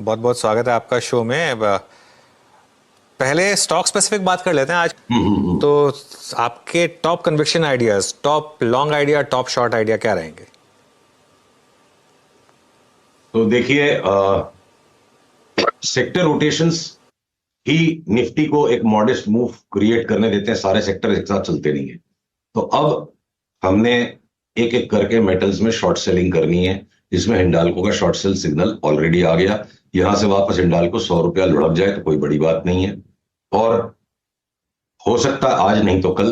बहुत बहुत स्वागत है आपका शो में। पहले स्टॉक स्पेसिफिक बात कर लेते हैं आज। तो आपके top conviction ideas, top long idea, top short idea क्या रहेंगे? तो देखिए, सेक्टर रोटेशंस ही निफ्टी को एक मॉडेस्ट मूव क्रिएट करने देते हैं। सारे सेक्टर एक साथ चलते नहीं है। तो अब हमने एक एक करके मेटल्स में शॉर्ट सेलिंग करनी है, जिसमें हिंडाल्को का शॉर्ट सेल सिग्नल ऑलरेडी आ गया। यहां से वापस हिंडाल्को 100 रुपया लुढ़क जाए तो कोई बड़ी बात नहीं है, और हो सकता है आज नहीं तो कल,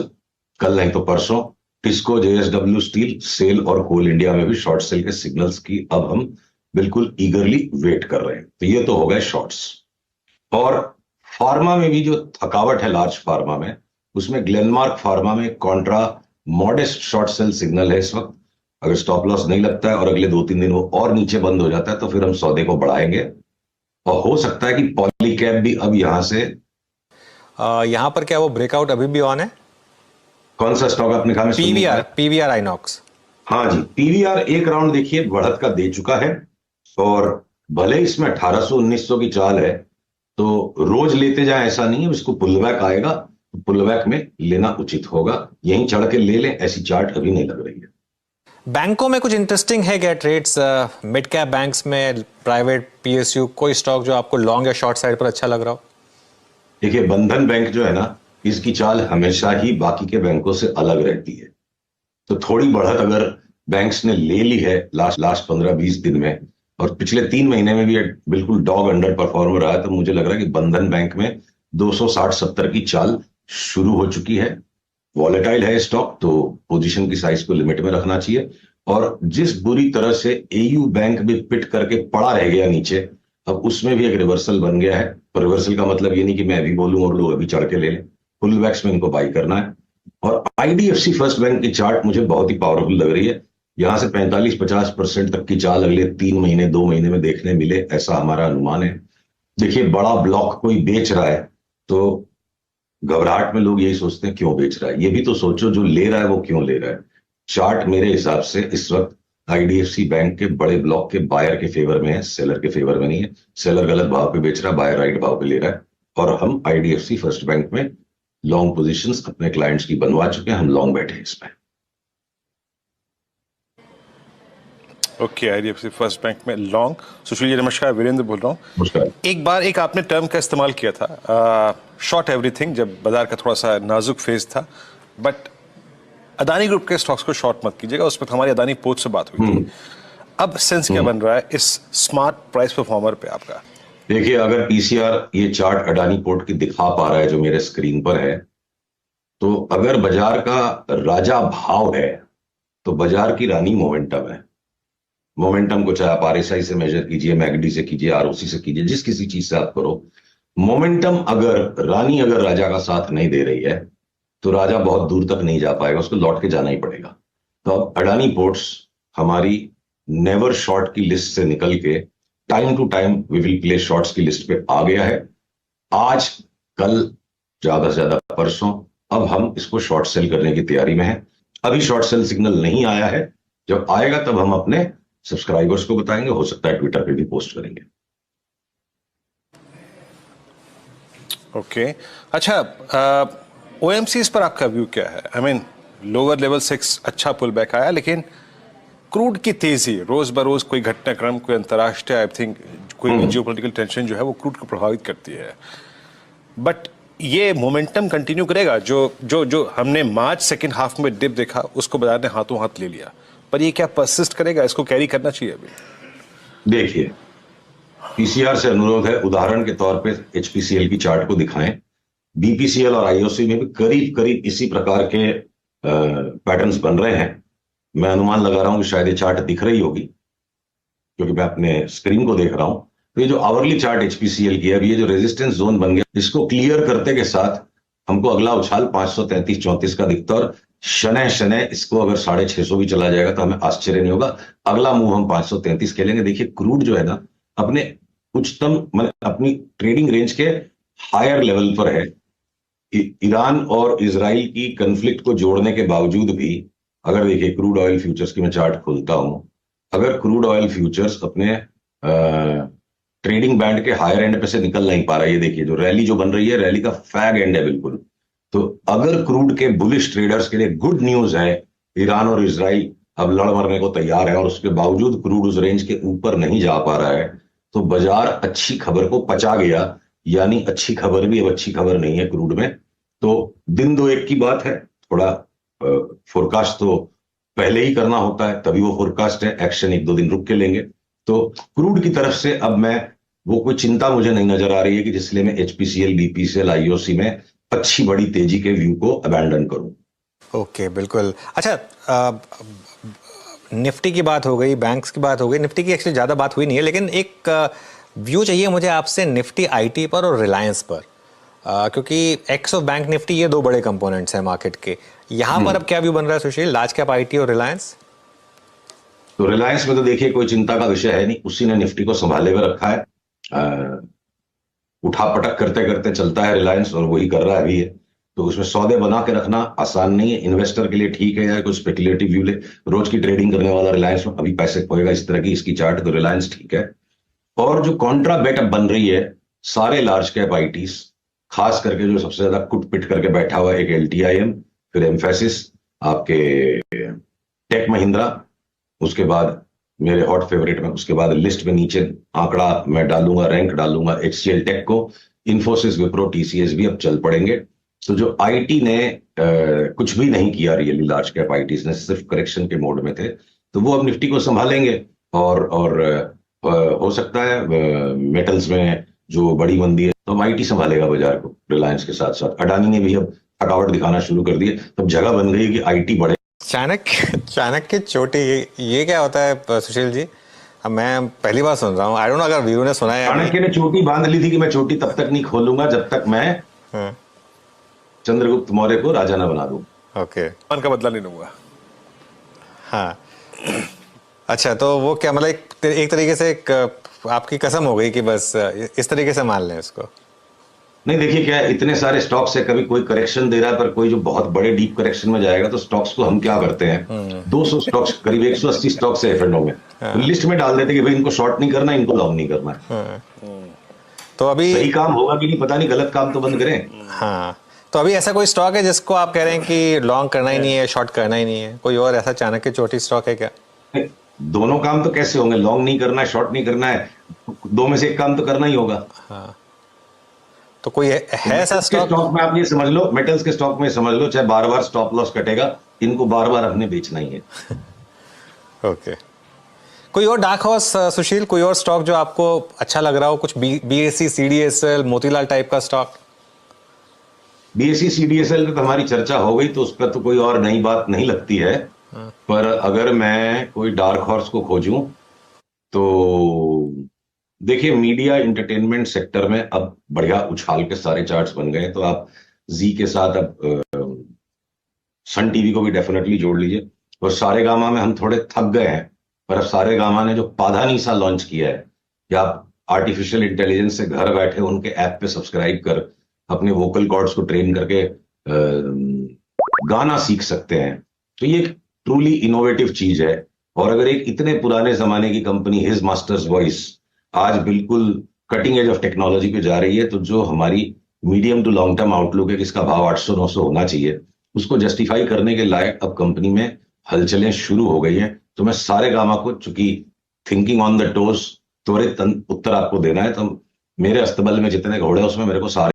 कल नहीं तो परसों टिस्को, जेएसडब्ल्यू स्टील, सेल और कोल इंडिया में भी शॉर्ट सेल के सिग्नल्स की अब हम बिल्कुल ईगरली वेट कर रहे हैं। तो ये तो हो गए शॉर्ट्स। और फार्मा में भी जो थकावट है लार्ज फार्मा में, उसमें ग्लेनमार्क फार्मा में Contra modest short cell signal है इस वक्त। अगर स्टॉप लॉस नहीं लगता है और अगले 2-3 दिन वो और नीचे बंद हो जाता है तो फिर हम सौदे को बढ़ाएंगे, और हो सकता है कि पॉलीकैब भी अब यहां से यहां पर क्या वो ब्रेकआउट अभी भी ऑन है? कौन सा स्टॉक आपने कहा? पीवीआर आइनॉक्स। हाँ जी, पीवीआर एक राउंड देखिए बढ़त का दे चुका है, और भले इसमें 1800-1900 की चाल है, तो रोज लेते जाए ऐसा नहीं है। इसको पुलबैक आएगा तो पुलबैक में लेना उचित होगा। यहीं चढ़ के ले लें, ऐसी चार्ट अभी नहीं लग रही है। बैंकों में कुछ इंटरेस्टिंग है क्या ट्रेड्स? मिड कैप बैंक्स में, प्राइवेट पीएसयू, कोई स्टॉक जो आपको लॉन्ग या शॉर्ट साइड पर अच्छा लग रहा हो? देखिए, बंधन बैंक जो है ना, इसकी चाल हमेशा ही बाकी के बैंकों से अलग रहती है। तो थोड़ी बढ़त अगर बैंक्स ने ले ली है लास्ट 15-20 दिन में, और पिछले 3 महीने में भी बिल्कुल डॉग अंडर परफॉर्म रहा है, तो मुझे लग रहा है कि बंधन बैंक में 260-70 की चाल शुरू हो चुकी है। वॉलेटाइल है स्टॉक, तो पोजीशन की साइज को लिमिट में रखना चाहिए। और जिस बुरी तरह से एयू बैंक भी पिट करके पड़ा रह गया नीचे, अब उसमें भी एक रिवर्सल बन गया है। तो रिवर्सल का मतलब ये नहीं कि मैं अभी बोलूं और लोग अभी चढ़ के ले लें। फुल बैक्स में इनको बाई करना है। और आईडीएफसी फर्स्ट बैंक की चार्ट मुझे बहुत ही पावरफुल लग रही है। यहां से 45-50% तक की चाल अगले 3 महीने 2 महीने में देखने मिले, ऐसा हमारा अनुमान है। देखिए, बड़ा ब्लॉक कोई बेच रहा है तो घबराहट में लोग यही सोचते हैं क्यों बेच रहा है। ये भी तो सोचो जो ले रहा है वो क्यों ले रहा है। चार्ट मेरे हिसाब से इस वक्त आईडीएफसी बैंक के बड़े ब्लॉक के बायर के फेवर में है, सेलर के फेवर में नहीं है। सेलर गलत भाव पे बेच रहा है, बायर राइट भाव पे ले रहा है। और हम आईडीएफसी फर्स्ट बैंक में लॉन्ग पोजीशंस अपने क्लाइंट्स की बनवा चुके हैं। हम लॉन्ग बैठे हैं इसमें। ओके, आईडीएफसी फर्स्ट बैंक में लॉन्ग। सुशील जी नमस्कार, वीरेंद्र बोल रहा हूँ। नमस्कार। एक बार एक आपने टर्म का इस्तेमाल किया था, शॉर्ट एवरीथिंग, जब बाजार का थोड़ा सा नाजुक फेज था। बट अदानी ग्रुप के स्टॉक्स को शॉर्ट मत कीजिएगा, उस वक्त हमारी अदानी पोर्ट से बात हुई थी। अब सेंस क्या बन रहा है इस स्मार्ट प्राइस परफॉर्मर पे आपका? देखिए, अगर पीसीआर ये चार्ट अडानी पोर्ट की दिखा पा रहा है जो मेरे स्क्रीन पर है, तो अगर बाजार का राजा भाव है तो बाजार की रानी मोमेंटम है। मोमेंटम को चाहे आप आरएसआई से मेजर कीजिए, मैगडी से कीजिए, आरओसी से कीजिए, जिस किसी चीज से आप करो, मोमेंटम अगर रानी अगर राजा का साथ नहीं दे रही है तो राजा बहुत दूर तक नहीं जा पाएगा, उसको लौट के जाना ही पड़ेगा। तो अब अडानी पोर्ट्स हमारी नेवर शॉर्ट की लिस्ट से निकल के time to time we will play shorts की लिस्ट पे आ गया है। आज, कल, ज्यादा से ज्यादा परसों, अब हम इसको शॉर्ट सेल करने की तैयारी में है। अभी शॉर्ट सेल सिग्नल नहीं आया है, जब आएगा तब हम अपने सब्सक्राइबर्स को बताएंगे। हो सकता है ट्विटर पे भी पोस्ट करेंगे। ओके, अच्छा, ओएमसीज पर आपका व्यू क्या है? आई मीन, लोअर लेवल से अच्छा पुल बैक आया, लेकिन क्रूड की तेजी रोज बरोज, कोई घटनाक्रम, कोई अंतर्राष्ट्रीय, आई थिंक कोई भी जियोपॉलिटिकल टेंशन जो है वो क्रूड को प्रभावित करती है। बट ये मोमेंटम कंटिन्यू करेगा? जो जो जो हमने मार्च सेकेंड हाफ में डिप देखा, उसको बाजार ने हाथों हाथ ले लिया, पर ये क्या परसिस्ट करेगा? इसको कैरी करना चाहिए अभी? देखिए, पीसीआर से अनुरोध है, उदाहरण के तौर पे एचपीसीएल की चार्ट को दिखाएं। बीपीसीएल और आईओसी में भी करीब करीब इसी प्रकार के पैटर्न्स बन रहे हैं। मैं अनुमान लगा रहा हूं कि शायद ये चार्ट दिख रही होगी, क्योंकि मैं अपने स्क्रीन को देख रहा हूं। तो ये जो आवरली चार्ट एचपीसीएल की है, अब ये जो रेजिस्टेंस जोन बन गया, इसको क्लियर करते के साथ हमको अगला उछाल 533-34 का दिखता है। और शनय शनय इसको अगर 650 भी चला जाएगा तो हमें आश्चर्य नहीं होगा। अगला मूव हम 533 खेलेंगे। देखिए, क्रूड जो है ना, अपने उच्चतम, मतलब अपनी ट्रेडिंग रेंज के हायर लेवल पर है। ईरान और इजराइल की कंफ्लिक्ट को जोड़ने के बावजूद भी, अगर देखिए क्रूड ऑयल फ्यूचर्स की मैं चार्ट खोलता हूं, अगर क्रूड ऑयल फ्यूचर्स अपने ट्रेडिंग ट्रेडिंग बैंड के हायर एंड पे से निकल नहीं पा रहा है। ये देखिए जो रैली जो बन रही है, रैली का फैग एंड है बिल्कुल। तो अगर क्रूड के बुलिश ट्रेडर्स के लिए गुड न्यूज है, ईरान और इजराइल अब लड़ मरने को तैयार है और उसके बावजूद क्रूड उस रेंज के ऊपर नहीं जा पा रहा है, तो बाजार अच्छी खबर को पचा गया। यानी अच्छी खबर भी अब अच्छी खबर नहीं है क्रूड में। तो दिन दो एक की बात है, थोड़ा फोरकास्ट तो पहले ही करना होता है, तभी वो फोरकास्ट है, एक्शन एक दो दिन रुक के लेंगे। तो क्रूड की तरफ से अब मैं वो कोई चिंता मुझे नहीं नजर आ रही है कि जिसलिए मैं एचपीसीएल, बीपीसीएल, आईओसी में अच्छी बड़ी तेजी के व्यू को अबैंडन करूं। ओके, बिल्कुल। अच्छा, निफ्टी की बात हो गई, बैंक्स की बात हो गई, निफ्टी की एक्चुअली ज़्यादा बात हुई नहीं है, लेकिन एक व्यू चाहिए मुझे आपसे निफ्टी आईटी पर और रिलायंस पर, क्योंकि एक्स ऑफ बैंक निफ्टी ये दो बड़े कंपोनेंट्स हैं मार्केट के। यहाँ पर अब क्या व्यू बन रहा है सुशील, लार्ज कैप आईटी और रिलायंस? तो रिलायंस में तो देखिए कोई चिंता का विषय है नहीं, उसी ने निफ्टी को संभाले हुए रखा है। उठा पटक करते करते चलता है रिलायंस, और वही कर रहा है अभी है। तो उसमें सौदे बना के रखना आसान नहीं है। इन्वेस्टर के लिए ठीक है, या कोई स्पेकुलेटिव व्यू ले, रोज की ट्रेडिंग करने वाला रिलायंस में अभी पैसे खोएगा इस तरह की इसकी चार्ट, तो रिलायंस ठीक है। और जो कॉन्ट्रा बेट अब बन रही है सारे लार्ज कैप आईटीज, खास करके जो सबसे ज्यादा कुट पिट करके बैठा हुआ है, एक एलटीआईएम, फिर एम्फेसिस, आपके टेक महिंद्रा, उसके बाद मेरे हॉट फेवरेट में, उसके बाद लिस्ट में नीचे आंकड़ा मैं डालूंगा, रैंक डालूंगा एचसीएल टेक को, इन्फोसिस, विप्रो, टीसीएस भी अब चल पड़ेंगे। तो जो आईटी ने कुछ भी नहीं किया रियली, लार्ज कैप आईटीज ने सिर्फ करेक्शन के मोड में थे, तो वो अब निफ्टी को संभालेंगे। और हो सकता है मेटल्स में जो बड़ी मंदी है तो आईटी संभालेगा बाजार को रिलायंस के साथ साथ। अडानी ने भी अब थकावट दिखाना शुरू कर दी है, तब जगह बन गई कि आईटी बढ़े। चाणक्य चोटी, ये क्या होता है सुशील जी? अब मैं पहली बार सुन रहा हूँ, आई डोंट नो अगर वीरू ने सुना है। चाणक्य ने चोटी बांध ली थी कि मैं चोटी तब तक नहीं खोलूंगा जब तक मैं चंद्रगुप्त मौर्य को राजा ना बना दूं। ओके, मन का बदला नहीं लूंगा। हाँ, अच्छा, तो वो क्या मतलब एक तरीके से आपकी कसम हो गई कि बस इस तरीके से मान लें उसको? नहीं, देखिए क्या इतने सारे स्टॉक्स है, कभी कोई करेक्शन दे रहा है, पर कोई जो बहुत बड़े डीप करेक्शन में जाएगा तो स्टॉक्स को हम क्या करते हैं, 200 स्टॉक्स, करीब 180 स्टॉक्स है एफएनओ में, तो लिस्ट में डाल देते कि भाई इनको शॉर्ट नहीं करना, इनको लॉन्ग नहीं करना है। तो अभी सही काम होगा कि नहीं पता नहीं, गलत काम तो बंद करें। हाँ, तो अभी ऐसा कोई स्टॉक है जिसको आप कह रहे हैं कि लॉन्ग करना ही नहीं है, शॉर्ट करना ही नहीं है? कोई और ऐसा चाणक्य चोटी स्टॉक है क्या? दोनों काम तो कैसे होंगे, लॉन्ग नहीं करना है, शॉर्ट नहीं करना है, दो में से एक काम तो करना ही होगा। हाँ, तो कोई है ऐसा स्टॉक में आप ये समझ लो, मेटल्स के स्टॉक में समझ लो, चाहे बार बार स्टॉप लॉस कटेगा, इनको बार बार अपने बेचना ही है। ओके, कोई और डार्क हॉर्स सुशील, कोई और स्टॉक जो आपको अच्छा लग रहा हो, कुछ बीएसई, सीडीएसएल, मोतीलाल टाइप का स्टॉक? बीएसई, सीडीएसएल पे तो हमारी चर्चा हो गई, तो उसका तो कोई और नई बात नहीं लगती है। पर अगर मैं कोई डार्क हॉर्स को खोजूं तो देखिए, मीडिया एंटरटेनमेंट सेक्टर में अब बढ़िया उछाल के सारे चार्ट्स बन गए, तो आप जी के साथ अब सन टीवी को भी डेफिनेटली जोड़ लीजिए। और सारेगामा में हम थोड़े थक गए हैं, पर अब सारेगामा ने जो पाधानीसा लॉन्च किया है कि आप आर्टिफिशियल इंटेलिजेंस से घर बैठे उनके ऐप पे सब्सक्राइब कर अपने वोकल कॉर्ड्स को ट्रेन करके गाना सीख सकते हैं, तो ये एक ट्रूली इनोवेटिव चीज है। और अगर एक इतने पुराने जमाने की कंपनी हिज मास्टर्स वॉइस आज बिल्कुल कटिंग एज ऑफ टेक्नोलॉजी पे जा रही है, तो जो हमारी medium to long term outlook है कि इसका भाव 800-900 होना चाहिए, उसको जस्टिफाई करने के लायक अब कंपनी में हलचलें शुरू हो गई हैं। तो मैं सारेगामा को, चूंकि थिंकिंग ऑन द टोज, त्वरित उत्तर आपको देना है, तो मेरे अस्तबल में जितने घोड़े उसमें मेरे को सारे